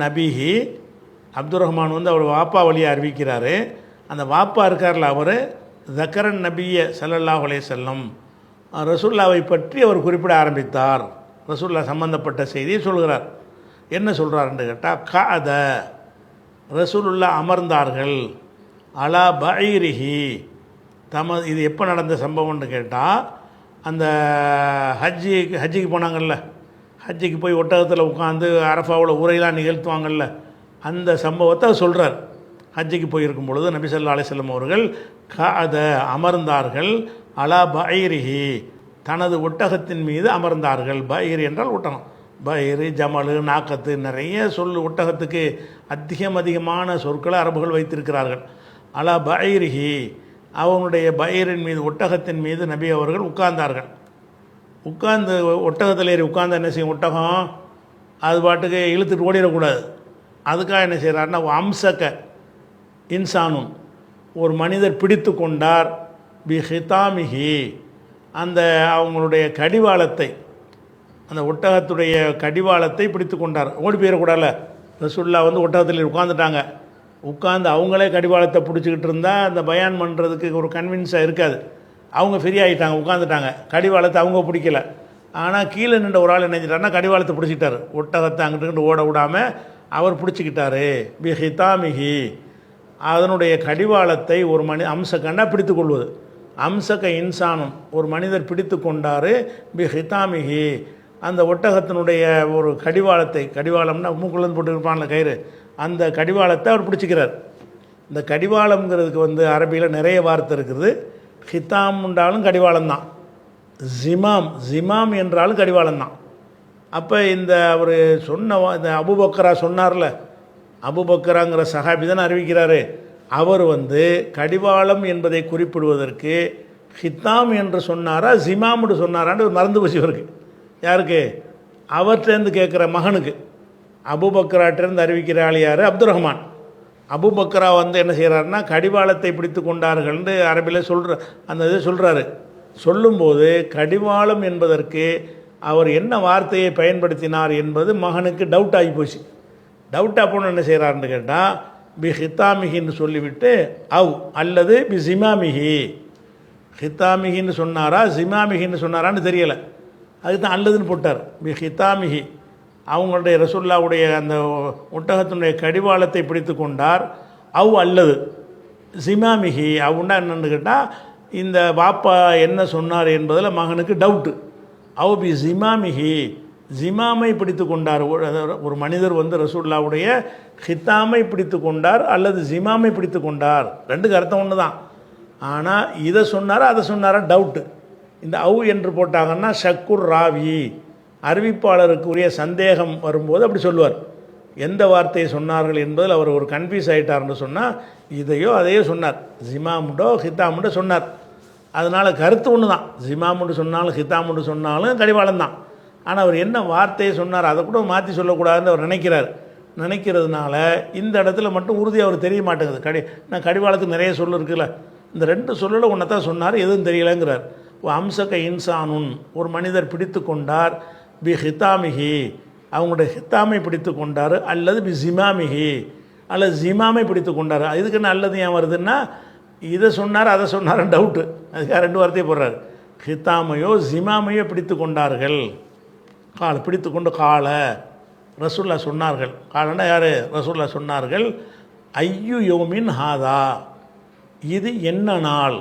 நபிஹி, அப்துல் ரஹ்மான் வந்து அவர் வாப்பா வழியாக அறிவிக்கிறார். அந்த வாப்பா இருக்கார்ல, அவர் ஜக்கரன் நபிய ஸல்லல்லாஹு அலைஹி வஸல்லம், ரசூலுல்லாவை பற்றி அவர் குறிப்பிட ஆரம்பித்தார். ரசூலுல்லாஹ் சம்பந்தப்பட்ட செய்தியை சொல்கிறார். என்ன சொல்கிறாருன்னு கேட்டால், கஅத, ரசூலுல்லாஹ் அமர்ந்தார்கள். அலா பஈரிஹி, இது எப்போ நடந்த சம்பவம்னு கேட்டால், அந்த ஹஜ்ஜிக்கு போனாங்கல்ல, ஹஜ்ஜிக்கு போய் ஒட்டகத்தில் உட்காந்து அரஃபாவில் உரையெல்லாம் நிகழ்த்துவாங்கல்ல, அந்த சம்பவத்தை சொல்கிறார். ஹஜ்ஜிக்கு போயிருக்கும் பொழுது நபி ஸல்லல்லாஹு அலைஹி வஸல்லம் அவர்கள் கஅத அமர்ந்தார்கள். அலா பஈரிஹி, தனது ஒட்டகத்தின் மீது அமர்ந்தார்கள். பஈர் என்றால் ஒட்டகம். பயிறு, ஜமலு, நாக்கத்து, நிறைய ஒட்டகத்துக்கு அதிகமான சொற்களை அரபுகள் வைத்திருக்கிறார்கள். அலா பஈரிஹி, அவனுடைய பயிரின் மீது, ஒட்டகத்தின் மீது நபி அவர்கள் உட்கார்ந்தார்கள். உட்கார்ந்து ஒட்டகத்தில் ஏறி உட்கார்ந்து என்ன செய்யும், ஒட்டகம் அது பாட்டுக்கு இழுத்துட்டு ஓடிடக்கூடாது. அதுக்காக என்ன செய்கிறாருன்னா, அம்சக்க இன்சானும், ஒரு மனிதர் பிடித்து கொண்டார். பி ஹிதாமிஹி, அந்த அவங்களுடைய கடிவாளத்தை, அந்த ஒட்டகத்துடைய கடிவாளத்தை பிடித்து கொண்டார். ஓடி போயிடக்கூடாதுல. ரசூல்லா வந்து ஒட்டகத்தில் உட்காந்துட்டாங்க. உட்காந்து அவங்களே கடிவாளத்தை பிடிச்சிக்கிட்டு இருந்தால் அந்த பயான் பண்ணுறதுக்கு ஒரு கன்வின்ஸாக இருக்காது. அவங்க ஃப்ரீ ஆகிட்டாங்க, உட்காந்துட்டாங்க. கடிவாளத்தை அவங்க பிடிக்கல. ஆனால் கீழே நின்ற ஒரு ஆள் என்ன செஞ்சிட்டாருன்னா கடிவாளத்தை பிடிச்சிக்கிட்டார். ஒட்டகத்தை அங்கிட்டு ஓட விடாமல் அவர் பிடிச்சிக்கிட்டாரு. பி ஹிதாமிஹி, அதனுடைய கடிவாளத்தை ஒரு அம்சக்கண்டா பிடித்து கொள்வது. அம்சக்க இன்சானும், ஒரு மனிதர் பிடித்து கொண்டார். பி ஹிதாமிஹி, அந்த ஒட்டகத்தினுடைய ஒரு கடிவாளத்தை, கடிவாளம்னா மூக்குலேருந்து போட்டுருப்பான்ல கயிறு, அந்த கடிவாளத்தை அவர் பிடிச்சிக்கிறார். இந்த கடிவாளம்ங்கிறதுக்கு வந்து அரபியில் நிறைய வார்த்தை இருக்குது. ஹிதாம் என்றாலும் கடிவாளம்தான், ஜிமாம் என்றாலும் கடிவாளம்தான். அப்போ இந்த அவர் சொன்ன இந்த அபூபக்கரா சொன்னார்ல, அபூபக்கராங்கிற சஹாபி தான் அறிவிக்கிறாரு. அவர் வந்து கடிவாளம் என்பதை குறிப்பிடுவதற்கு ஹித்தாம் என்று சொன்னாரா ஜிமாம் என்று சொன்னாரான்னு மறந்து போச்சு இவருக்கு. யாருக்கு? அவர்கிட்டேருந்து கேட்குற மகனுக்கு. அபூபக்கராட்டிருந்து அறிவிக்கிற ஆள் யார்? அப்துல் ரஹ்மான். அபூபக்கரா வந்து என்ன செய்கிறாருன்னா கடிவாளத்தை பிடித்து கொண்டார்கள்னு அரபியில் சொல்கிற அந்த இது சொல்கிறாரு. சொல்லும்போது கடிவாளம் என்பதற்கு அவர் என்ன வார்த்தையை பயன்படுத்தினார் என்பது மகனுக்கு டவுட் ஆகி போச்சு. டவுட்டாக போன என்ன செய்கிறாருன்னு கேட்டால் பி ஹித்தாமிகின்னு சொல்லிவிட்டு அல்லது பி ஜிமாமிஹி, ஹித்தாமிகின்னு சொன்னாரா ஜிமாமிகின்னு சொன்னாரான்னு தெரியலை, அதுதான் அல்லதுன்னு போட்டார். பி ஹித்தாமிஹி, அவங்களுடைய ரசூல்லாவுடைய அந்த ஒட்டகத்தினுடைய கடிவாளத்தை பிடித்து கொண்டார். அல்லது ஜிமாமிஹி, அவன்னா என்னென்னு கேட்டால் இந்த பாப்பா என்ன சொன்னார் என்பதில் மகனுக்கு டவுட்டு. பி ஜிமாமிஹி, ஜிமாமை பிடித்து கொண்டார். ஒரு மனிதர் வந்து ரசூல்லாவுடைய ஹித்தாமை பிடித்து கொண்டார் அல்லது ஜிமாமை பிடித்து கொண்டார், ரெண்டுக்கு அர்த்தம் ஒன்று தான். ஆனால் இதை சொன்னாரா அதை சொன்னாரா டவுட்டு. இந்த என்று போட்டாங்கன்னா ஷக்குர் ராவி, அறிவிப்பாளருக்குரிய சந்தேகம் வரும்போது அப்படி சொல்லுவார். எந்த வார்த்தையை சொன்னார்கள் என்பதில் அவர் ஒரு கன்ஃபியூஸ் ஆகிட்டார்னு சொன்னால் இதையோ அதையோ சொன்னார், ஜிமாமுண்டோ ஹித்தாமுண்டோ சொன்னார். அதனால் கருத்து ஒன்று தான், ஜிமாமுண்டு சொன்னாலும் ஹித்தாமுண்டு சொன்னாலும் கடிவாளம் தான். ஆனால் அவர் என்ன வார்த்தையை சொன்னார் அதை கூட மாற்றி சொல்லக்கூடாதுன்னு அவர் நினைக்கிறதுனால இந்த இடத்துல மட்டும் உறுதியாக அவர் தெரிய மாட்டேங்குது. நான் கடிவாளத்துக்கு நிறைய சொல்லு இருக்குல்ல, இந்த ரெண்டு சொல்லில் ஒன்றை தான் சொன்னார், எதுவும் தெரியலைங்கிறார். அம்சக்க இன்சானுன், ஒரு மனிதர் பிடித்து கொண்டார். பி ஹித்தாமிஹி, அவங்களுடைய ஹித்தாமை பிடித்து கொண்டார். அல்லது பி ஜிமாமிஹி, அல்லது ஜிமாமை பிடித்து கொண்டார். இதுக்கு என்ன அல்லது ஏன் வருதுன்னா இதை சொன்னார் அதை சொன்னார்னு டவுட்டு. அதுக்காக ரெண்டு வார்த்தையை போடுறாரு. ஹித்தாமையோ ஜிமாமையோ பிடித்து கொண்டார்கள். பிடித்து கொண்டு ரசூல்லா சொன்னார்கள். காலன்னா யார்? ரசூல்லா சொன்னார்கள். ஐயு யோமின் ஹாதா, இது என்ன நாள்?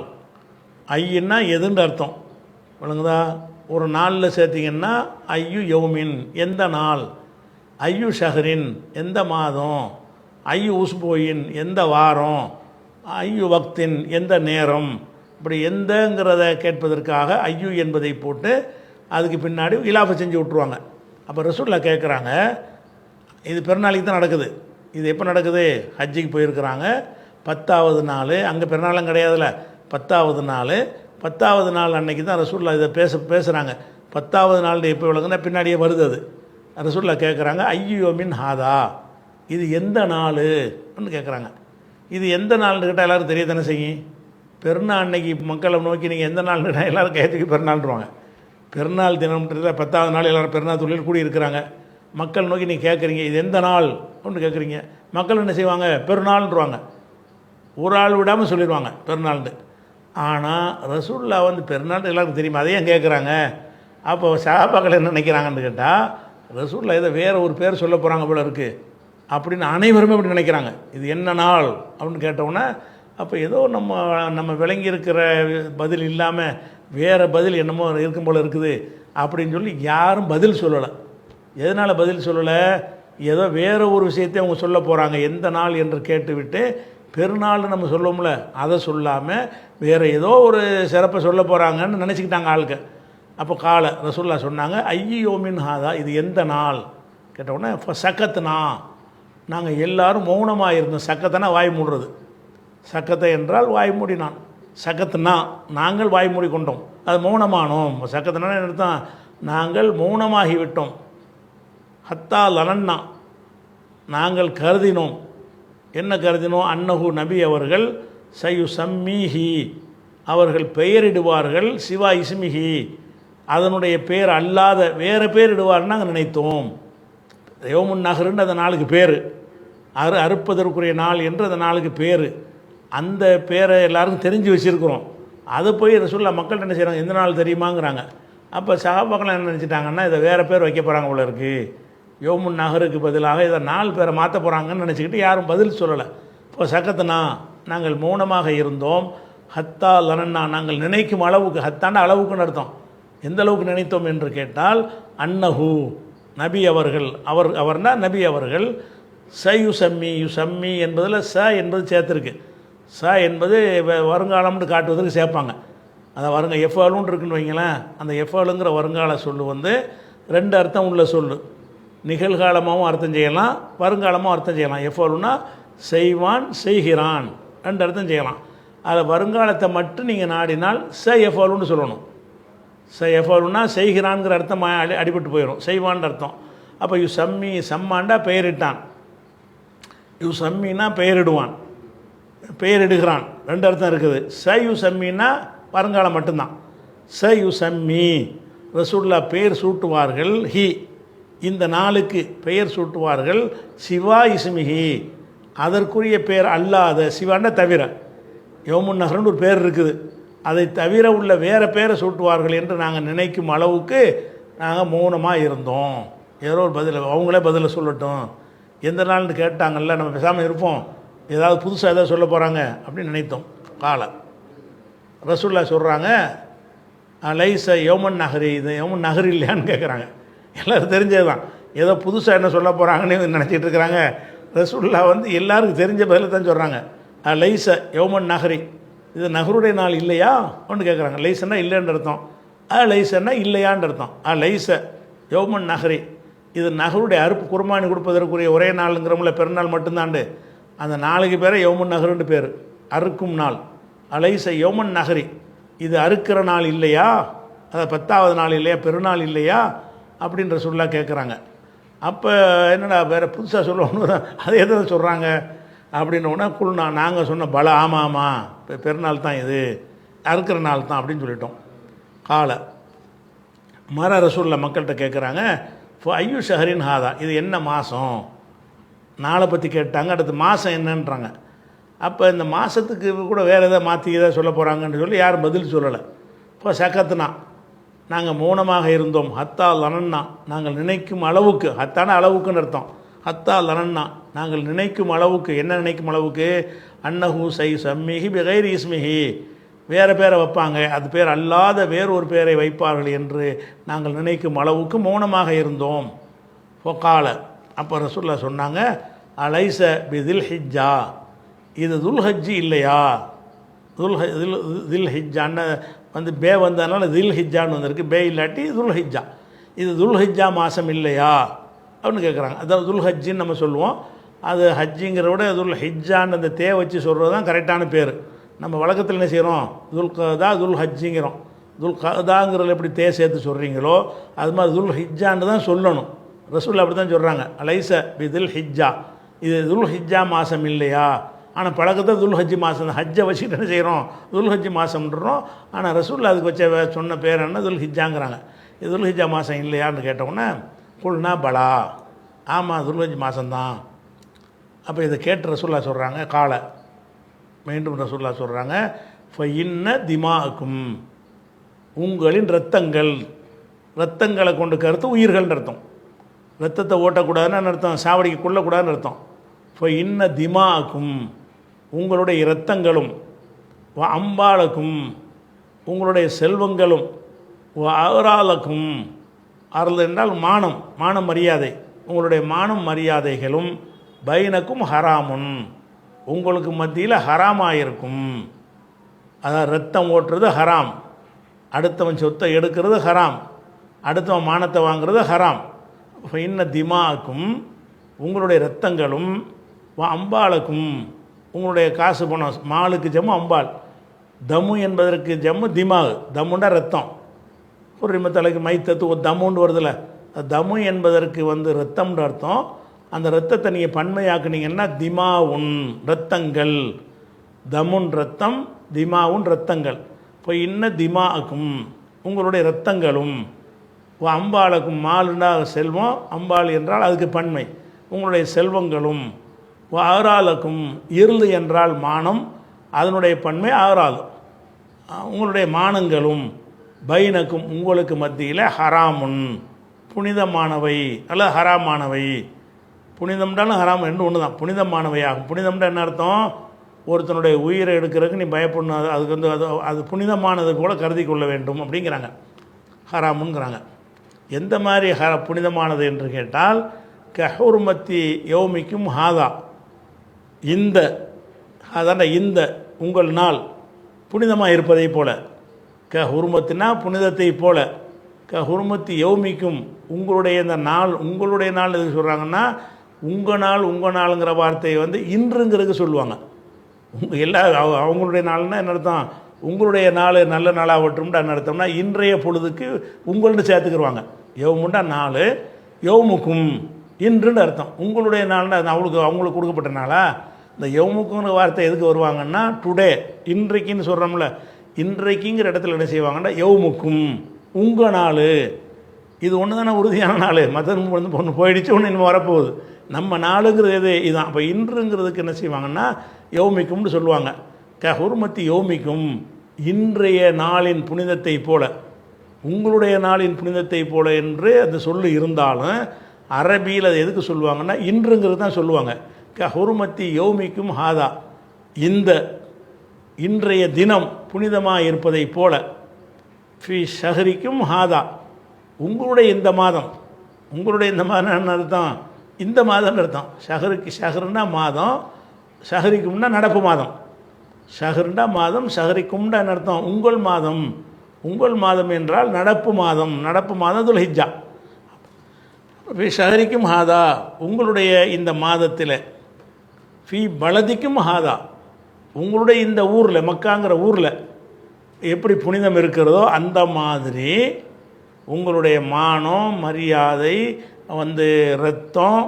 ஐயுன்னா எதுன்னு அர்த்தம் விளங்குதா? ஒரு நாளில் சேர்த்திங்கன்னா ஐயு யௌமின், எந்த நாள்? ஐயு ஷஹரின், எந்த மாதம்? ஐயு உஸ்போயின், எந்த வாரம்? ஐயு வக்தின், எந்த நேரம்? இப்படி எந்தங்கிறத கேட்பதற்காக ஐயு என்பதை போட்டு அதுக்கு பின்னாடி இலாஃபை செஞ்சு விட்ருவாங்க. அப்போ ரசூல்லா கேட்குறாங்க, இது பெருநாளைக்கு தான் நடக்குது. இது எப்போ நடக்குது? ஹஜ்ஜிக்கு போயிருக்கிறாங்க, 10வது நாள். அங்கே பெருநாளும் கிடையாதுல, 10வது நாள் அன்னைக்கு தான் ரசூல்லா இதை பேசுகிறாங்க. 10வது நாள் எப்போ விளங்குன்னா பின்னாடியே வருது. அது ரசூல்லா கேட்குறாங்க, ஐயோமின் ஹாதா, இது எந்த நாள்னு கேட்குறாங்க. இது எந்த நாள்னு கேட்டால் எல்லோரும் தெரிய தானே செய்யும். பெருநாள் அன்னைக்கு மக்களை நோக்கி நீங்கள் எந்த நாள்னு கேட்டால் எல்லோரும் கைத்துக்கு பெருநாள்ன்றாங்க. பெருநாள் தினம்ன்றது 10வது நாள் எல்லோரும் பெருநாள் தொழில் கூடி இருக்கிறாங்க. மக்கள் நோக்கி நீங்கள் கேட்குறீங்க இது எந்த நாள் ஒன்று கேட்குறீங்க. மக்கள் என்ன செய்வாங்க? பெருநாள்ன்றாங்க. ஒரு ஆள் விடாமல் சொல்லிடுவாங்க பெருநாள்னு. ஆனால் ரசூல்லா வந்து பெருநாள் எல்லாருக்கும் தெரியுமா, அதையும் கேட்குறாங்க. அப்போ சஹாபாக்கள் என்ன நினைக்கிறாங்கன்னு கேட்டால் ரசூல்லா இதை வேறு ஒரு பேர் சொல்ல போகிறாங்க போல இருக்குது அப்படின்னு அனைவருமே அப்படி நினைக்கிறாங்க. இது என்ன நாள் அப்படின்னு கேட்டோன்னே அப்போ ஏதோ நம்ம விளங்கி இருக்கிற பதில் இல்லாமல் வேறு பதில் என்னமோ இருக்கும் போல் இருக்குது அப்படின்னு சொல்லி யாரும் பதில் சொல்லலை. எதனால் பதில் சொல்லலை? ஏதோ வேறு ஒரு விஷயத்தை அவங்க சொல்ல போகிறாங்க. எந்த நாள் என்று கேட்டுவிட்டு பெருநாள் நம்ம சொல்லுவோம்ல, அதை சொல்லாமல் வேறு ஏதோ ஒரு சிறப்பை சொல்ல போகிறாங்கன்னு நினச்சிக்கிட்டாங்க ஆளுக்கு. அப்போ ரசூல்லா சொன்னாங்க, ஐயோமின் ஹாதா, இது எந்த நாள் கேட்டவுடனே சக்கத்துனா, நாங்கள் எல்லோரும் மௌனமாக இருந்தோம். சக்கத்தனா வாய் மூடுறது, சக்கத்தை என்றால் வாய் மூடினான். சக்கத்துனா நாங்கள் வாய் மூடி கொண்டோம், அது மௌனமானோம். சக்கத்துனா என்ன? நாங்கள் மௌனமாகிவிட்டோம். ஹத்தா லலன்னா, நாங்கள் கருதினோம். என்ன கருதினோம்? அன்னஹு, நபி அவர்கள் சையு சம்மீஹி, அவர்கள் பெயரிடுவார்கள், சிவா இஸ்மிஹி, அதனுடைய பேர் அல்லாத வேறு பேர் இடுவார்னு நாங்கள் நினைத்தோம். யௌமுன் நஹ்ருன்னு அந்த நாளுக்கு பேர், அறுப்பதற்குரிய நாள் என்று அந்த நாளுக்கு பேர். அந்த பேரை எல்லாருக்கும் தெரிஞ்சு வச்சுருக்குறோம். அதை போய் ரசூலுல்லாஹ் மக்கள்கிட்ட என்ன செய்கிறாங்க, எந்த நாள் தெரியுமாங்கிறாங்க. அப்போ சஹாபாக்கள் என்ன நினச்சிட்டாங்கன்னா, இதை வேறு பேர் வைக்க போகிறாங்க போல இருக்குது, யௌமுன் நஹருக்கு பதிலாக இதை நாலு பேரை மாற்ற போகிறாங்கன்னு நினச்சிக்கிட்டு யாரும் பதில் சொல்லலை. இப்போ சக்கத்துனா நாங்கள் மௌனமாக இருந்தோம், ஹத்தா லனன்னா நாங்கள் நினைக்கும் அளவுக்கு, ஹத்தான அளவுக்குன்னு அர்த்தம். எந்த அளவுக்கு நினைத்தோம் என்று கேட்டால், அன்னஹு நபி அவர்கள், அவர்னா நபி அவர்கள், யுசம்மி என்பதில் என்பது சேர்த்துருக்கு. என்பது வருங்காலம்னு காட்டுவதற்கு சேர்ப்பாங்க. அதை எஃபாலுன்னு இருக்குன்னு வைங்களேன். அந்த எஃபாலுங்கிற வருங்கால சொல்லு வந்து ரெண்டு அர்த்தம் உள்ள சொல்லு. நிகழ்காலமாகவும் அர்த்தம் செய்யலாம், வருங்காலமும் அர்த்தம் செய்யலாம். எஃபாலுன்னா செய்வான், செய்கிறான், ரெண்டு அர்த்தம் செய்யலாம். அதில் வருங்காலத்தை மட்டும் நீங்கள் நாடினால் எஃபாலுன்னு சொல்லணும். எஃபாலுன்னா செய்கிறான்ங்கிற அர்த்தம் அடிபட்டு போயிடும், செய்வான் அர்த்தம். அப்போ சம்மாண்டா பெயரிட்டான், சம்மின்னா பெயரிடுவான், பெயரிடுகிறான், ரெண்டு அர்த்தம் இருக்குது. சம்மின்னா வருங்காலம் மட்டும்தான். சம்மி ரசூலுல்லாஹ் பெயர் சூட்டுவார்கள், இந்த நாளுக்கு பெயர் சூட்டுவார்கள், சிவா இஸ்மிஹி அதற்குரிய பெயர் அல்லாத, சிவான்னா தவிர, யௌமுன் நஹ்ருன்னு ஒரு பேர் இருக்குது, அதை தவிர உள்ள வேறு பேரை சூட்டுவார்கள் என்று நாங்கள் நினைக்கும் அளவுக்கு நாங்கள் மௌனமாக இருந்தோம். ஏதோ ஒரு பதில், அவங்களே பதிலை சொல்லட்டும், எந்த நாள்னு கேட்டாங்கல்ல, நம்ம பேசாமல் இருப்போம், ஏதாவது புதுசாக ஏதாவது சொல்ல போகிறாங்க அப்படின்னு நினைத்தோம். காலை ரசூலுல்லாஹ் சொல்கிறாங்க, லைஸ யௌமுன் நஹ்ரி, இது யௌமுன் நஹ்ரி இல்லையான்னு கேட்குறாங்க. எல்லோரும் தெரிஞ்சது தான், ஏதோ புதுசாக என்ன சொல்ல போகிறாங்கன்னு நினச்சிட்டு இருக்கிறாங்க. ரசூலுல்லாஹ் வந்து எல்லாருக்கும் தெரிஞ்ச பதில் தான் சொல்கிறாங்க. லைஸ யௌமுன் நஹ்ரி, இது நஹ்ருடைய நாள் இல்லையா ஒன்று கேட்குறாங்க. லைஸன்னா இல்லைன்னு அர்த்தம், லைஸன்னா இல்லையான்னு அர்த்தம். லைஸ யௌமுன் நஹ்ரி, இது நஹ்ருடைய அறுப்பு குர்பானி கொடுப்பதற்குரிய ஒரே நாளுங்கிறவங்கள பெருநாள் மட்டும்தாண்டு, அந்த நாளைக்கு பேரை யௌமுன் நஹ்ருன்னு பேர், அறுக்கும் நாள். லைஸ யௌமுன் நஹ்ரி, இது அறுக்கிற நாள் இல்லையா, அது 10வது நாள் இல்லையா, பெருநாள் இல்லையா அப்படின்ற சொல்லா கேட்குறாங்க. அப்போ என்னடா வேறு புதுசாக சொல்லணும், அதே தான் சொல்கிறாங்க அப்படின்னோடனே நாங்கள் சொன்ன பல ஆமாம் ஆமாம் பெருநாள் தான், இது அறுக்கிற நாள் தான் அப்படின்னு சொல்லிட்டோம். காலை ரசூலுல்லாஹ் மக்கள்கிட்ட கேட்குறாங்க, ஐயு ஷஹரின் ஹாதா, இது என்ன மாதம், நாளை பற்றி கேட்டாங்க. அடுத்து மாதம் என்னன்றாங்க. அப்போ இந்த மாதத்துக்கு கூட வேறு எதாவது மாற்றி எதாவது சொல்ல போகிறாங்கன்னு சொல்லி யாரும் பதில் சொல்லலை. இப்போ சக்கத்துனா நாங்கள் மௌனமாக இருந்தோம், ஹத்தா லனன்னா நாங்கள் நினைக்கும் அளவுக்கு, ஹத்தான அளவுக்குன்னு அர்த்தம், ஹத்தா லனன்னா நாங்கள் நினைக்கும் அளவுக்கு, என்ன நினைக்கும் அளவுக்கு, அன்னஹு சம்மிஹி பிகைரி இஸ்மிஹி வேறு பேரை வைப்பாங்க, அது பேர் அல்லாத வேறு ஒரு பேரை வைப்பார்கள் என்று நாங்கள் நினைக்கும் அளவுக்கு மௌனமாக இருந்தோம். ஃபகால அப்போ ரசூலுல்லாஹ் சொன்னாங்க, அலைஸ பிதில் ஹிஜ்ஜா, இது துல்ஹஜ்ஜி இல்லையா, தில் ஹிஜ்ஜான்னு வந்து பே வந்ததுனால தில் ஹிஜ்ஜான்னு வந்திருக்கு, பே இல்லாட்டி துல்ஹிஜ்ஜா, இது துல்ஹிஜ்ஜா மாதம் இல்லையா அப்படின்னு கேட்குறாங்க. அதாவது துல்ஹஜ்ஜின்னு நம்ம சொல்லுவோம், அது ஹஜ்ஜிங்கிற விட துல்ஹிஜ்ஜான்னு அந்த தே வச்சு சொல்கிறது தான் கரெக்டான பேர். நம்ம வழக்கத்தில் என்ன செய்கிறோம், துல்கதா துல்ஹஜ்ஜிங்கிறோம், துல்கதாங்கிறதுல எப்படி தே சேர்த்து சொல்கிறீங்களோ அது மாதிரி துல்ஹிஜ்ஜான்னு தான் சொல்லணும். ரசூலுல்லாஹ் அப்படி தான் சொல்கிறாங்க, அலைஸ பி தில் ஹிஜ்ஜா, இது துல்ஹிஜ்ஜா மாதம் இல்லையா. ஆனால் பழக்கத்தை துல்ஹஜ்ஜி மாதம், ஹஜ்ஜை வச்சுக்கிட்டு என்ன செய்கிறோம், துல்ஹஜ்ஜி மாதம்ன்றோம். ஆனால் ரசூலுல்லாஹ் அதுக்கு வச்ச சொன்ன பேர் என்ன, துல்ஹிஜ்ஜாங்கிறாங்க. இது துல்ஹிஜ்ஜா மாதம் இல்லையான்னு கேட்டோன்னே குல்னா பலா, ஆமாம் துல்ஹஜ் மாதம்தான். அப்போ இதை கேட்டு ரசூலுல்லாஹ் சொல்கிறாங்க, காலை மீண்டும் ரசூலுல்லாஹ் சொல்கிறாங்க, ஃபஇன்ன திமாக்கும், உங்களின் இரத்தங்களை கொண்டு கருத்து உயிர்கள்னு அர்த்தம். ரத்தத்தை ஓட்டக்கூடாதுன்னு அர்த்தம், சாவடிக்கு கொள்ளக்கூடாதுன்னு அர்த்தம். ஃபஇன்ன திமாக்கும், உங்களுடைய இரத்தங்களும், அம்பாலக்கும் உங்களுடைய செல்வங்களும், அகராலக்கும் அருள் என்றால் மானம் மரியாதை, உங்களுடைய மானம் மரியாதைகளும், பைனக்கும் ஹராமுன் உங்களுக்கு மத்தியில் ஹராமாக இருக்கும். அதாவது ரத்தம் ஓட்டுறது ஹராம், அடுத்தவன் சொத்தை எடுக்கிறது ஹராம், அடுத்தவன் மானத்தை வாங்கிறது ஹராம். இன்ன திமாக்கும் உங்களுடைய இரத்தங்களும், அம்பாளுக்கும் உங்களுடைய காசு பணம், மாலுக்கு ஜம்மு அம்பாள், தம்மு என்பதற்கு ஜம்மு திமாகு, தம்முண்டா ரத்தம், ஒரு தலைக்கு மைத்தத்து ஒரு தம்முண்டு வருதில்ல, தமு என்பதற்கு வந்து ரத்தம்ன்ற அர்த்தம். அந்த ரத்தத்தை நீங்கள் பன்மையாக்குனீங்கன்னா திமாவுன் இரத்தங்கள், தமுன் ரத்தம், திமாவுன் இரத்தங்கள். இப்போ இன்ன திமாக்கும் உங்களுடைய இரத்தங்களும், அம்பாளுக்கும் மாலுண்டா செல்வம், அம்பாள் என்றால் அதுக்கு பன்மை, உங்களுடைய செல்வங்களும், ஆறாலுக்கும் இருள் என்றால் மானம், அதனுடைய பன்மை ஆறாலும், உங்களுடைய மானங்களும், பைனக்கும் உங்களுக்கு மத்தியில் ஹராமுன் புனிதமானவை அல்ல ஹராமானவை, புனிதம்டாலும் ஹராம் ரெண்டு ஒன்று தான், புனிதமானவை ஆகும். புனிதம்டா என்ன அர்த்தம்? ஒருத்தனுடைய உயிரை எடுக்கிறதுக்கு நீ பயப்படணும், அதுக்கு வந்து அது புனிதமானது கூட கருதி கொள்ள வேண்டும் அப்படிங்கிறாங்க, ஹராமுங்கிறாங்க. எந்த மாதிரி புனிதமானது என்று கேட்டால், கஹுர்மத்தி யௌமிக்கும் ஹாதா, இந்த அதாண்ட இந்த உங்கள் நாள் புனிதமாக இருப்பதை போல, ஹுர்மத்தினா புனிதத்தை போல, ஹுர்மத்தி யௌமிக்கும் உங்களுடைய இந்த நாள், உங்களுடைய நாள் எதுக்கு சொல்கிறாங்கன்னா, உங்கள் நாளுங்கிற வார்த்தையை வந்து இன்றுங்கிறதுக்கு சொல்லுவாங்க. எல்லா அவங்களுடைய நாள்னா என்ன அர்த்தம்? உங்களுடைய நாள் நல்ல நாளாகட்டும்டா என்ன அர்த்தம்னா, இன்றைய பொழுதுக்கு உங்கள்கிட்ட சேர்த்துக்கிடுவாங்க. யௌமுண்டா நாள், யௌமுக்கும் இன்றுன்னு அர்த்தம். உங்களுடைய நாள்னா அது அவங்களுக்கு கொடுக்கப்பட்ட நாளா? இந்த யௌமுக்குங்கிற வார்த்தை எதுக்கு வருவாங்கன்னா, டுடே இன்றைக்குன்னு சொல்கிறோம்ல, இன்றைக்குங்கிற இடத்துல என்ன செய்வாங்கன்னா, யௌமுக்கும் உங்கள் நாள், இது ஒன்று தானே உறுதியான நாள், மற்ற வந்து ஒன்று போயிடுச்சு, ஒன்று இன்னும் வரப்போகுது. நம்ம நாளுங்கிறது எது இதுதான். அப்போ இன்றுங்கிறதுக்கு என்ன செய்வாங்கன்னா, யௌமிக்கும்னு சொல்லுவாங்க. ஹுர்மத்தி யௌமிக்கும் இன்றைய நாளின் புனிதத்தை போல, உங்களுடைய நாளின் புனிதத்தை போல என்று அந்த சொல்லு இருந்தாலும் அரபியில் அது எதுக்கு சொல்லுவாங்கன்னா, இன்றுங்கிறது தான் சொல்லுவாங்க. ஹுர்மத்தி யௌமிக்கும் ஹாதா, இந்த இன்றைய தினம் புனிதமாக இருப்பதை போல, ஃபி ஷஹரிக்கும் ஹாதா, உங்களுடைய இந்த மாதம், உங்களுடைய இந்த மாதம் என்ன அர்த்தம்? இந்த மாதம்னு அர்த்தம். ஷஹருன்னா மாதம், ஷஹரிக்கும்னா நடப்பு மாதம், ஷஹருண்டா மாதம், ஷஹரிக்கும்னா என்ன அர்த்தம்? உங்கள் மாதம். உங்கள் மாதம் என்றால் நடப்பு மாதம், நடப்பு மாதம் துல்ஹிஜ்ஜா. ஃபி ஷஹரிக்கும் ஹாதா, உங்களுடைய இந்த மாதத்தில், ஃபி பலதிக்கும் ஹாதா, உங்களுடைய இந்த ஊரில், மக்காங்கிற ஊரில் எப்படி புனிதம் இருக்கிறதோ அந்த மாதிரி உங்களுடைய மானம், மரியாதை, வந்து இரத்தம்,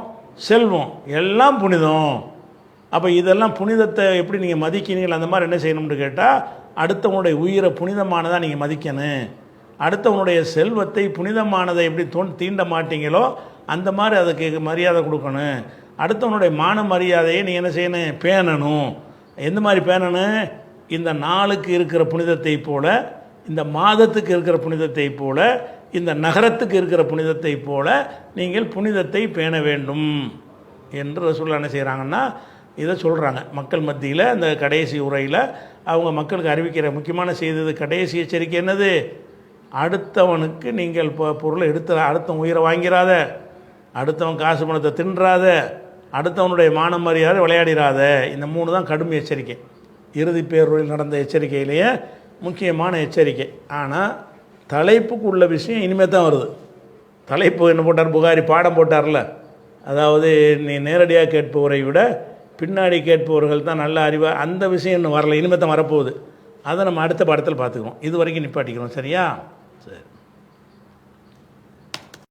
செல்வம் எல்லாம் புனிதம். அப்போ இதெல்லாம் புனிதத்தை எப்படி நீங்கள் மதிக்கிறீங்களோ அந்த மாதிரி என்ன செய்யணும்னு கேட்டால், அடுத்தவனுடைய உயிரை புனிதமானதாக நீங்கள் மதிக்கணும். அடுத்தவனுடைய செல்வத்தை புனிதமானதை எப்படி தீண்ட மாட்டீங்களோ அந்த மாதிரி அதுக்கு மரியாதை கொடுக்கணும். அடுத்தவனுடைய மான மரியாதையை நீங்கள் என்ன செய்யணும்? பேணணும். எந்த மாதிரி பேணணும்? இந்த நாளுக்கு இருக்கிற புனிதத்தை போல, இந்த மாதத்துக்கு இருக்கிற புனிதத்தை போல, இந்த நகரத்துக்கு இருக்கிற புனிதத்தை போல நீங்கள் புனிதத்தை பேண வேண்டும் என்று ரசூலுல்லாஹ் என்ன செய்கிறாங்கன்னா, இதை சொல்கிறாங்க. மக்கள் மத்தியில் அந்த கடைசி உரையில் அவங்க மக்களுக்கு அறிவிக்கிற முக்கியமான செய்தது, கடைசி எச்சரிக்கை என்னது? அடுத்தவனுக்கு நீங்கள் பொருளை அடுத்தவன் உயிரை வாங்கிறாத, அடுத்தவன் காசு பணத்தை தின்றாத, அடுத்தவனுடைய மான மரியாதை விளையாடிராத. இந்த 3 தான் கடும் எச்சரிக்கை. இறுதி பேரூரில் நடந்த எச்சரிக்கையிலேயே முக்கியமான எச்சரிக்கை. ஆனால் தலைப்புக்கு உள்ள விஷயம் இனிமேல் தான் வருது. தலைப்பு என்ன போட்டார்? புகாரி பாடம் போட்டார்ல, அதாவது நீ நேரடியாக கேட்பவரை விட பின்னாடி கேட்பவர்கள் தான் நல்ல அறிவாக, அந்த விஷயம் இன்னும் வரல, இனிமேல் தான் வரப்போகுது. அதை நம்ம அடுத்த பாடத்தில் பார்த்துக்குவோம். இது வரைக்கும் நிப்பாட்டிக்கிறோம். சரியா?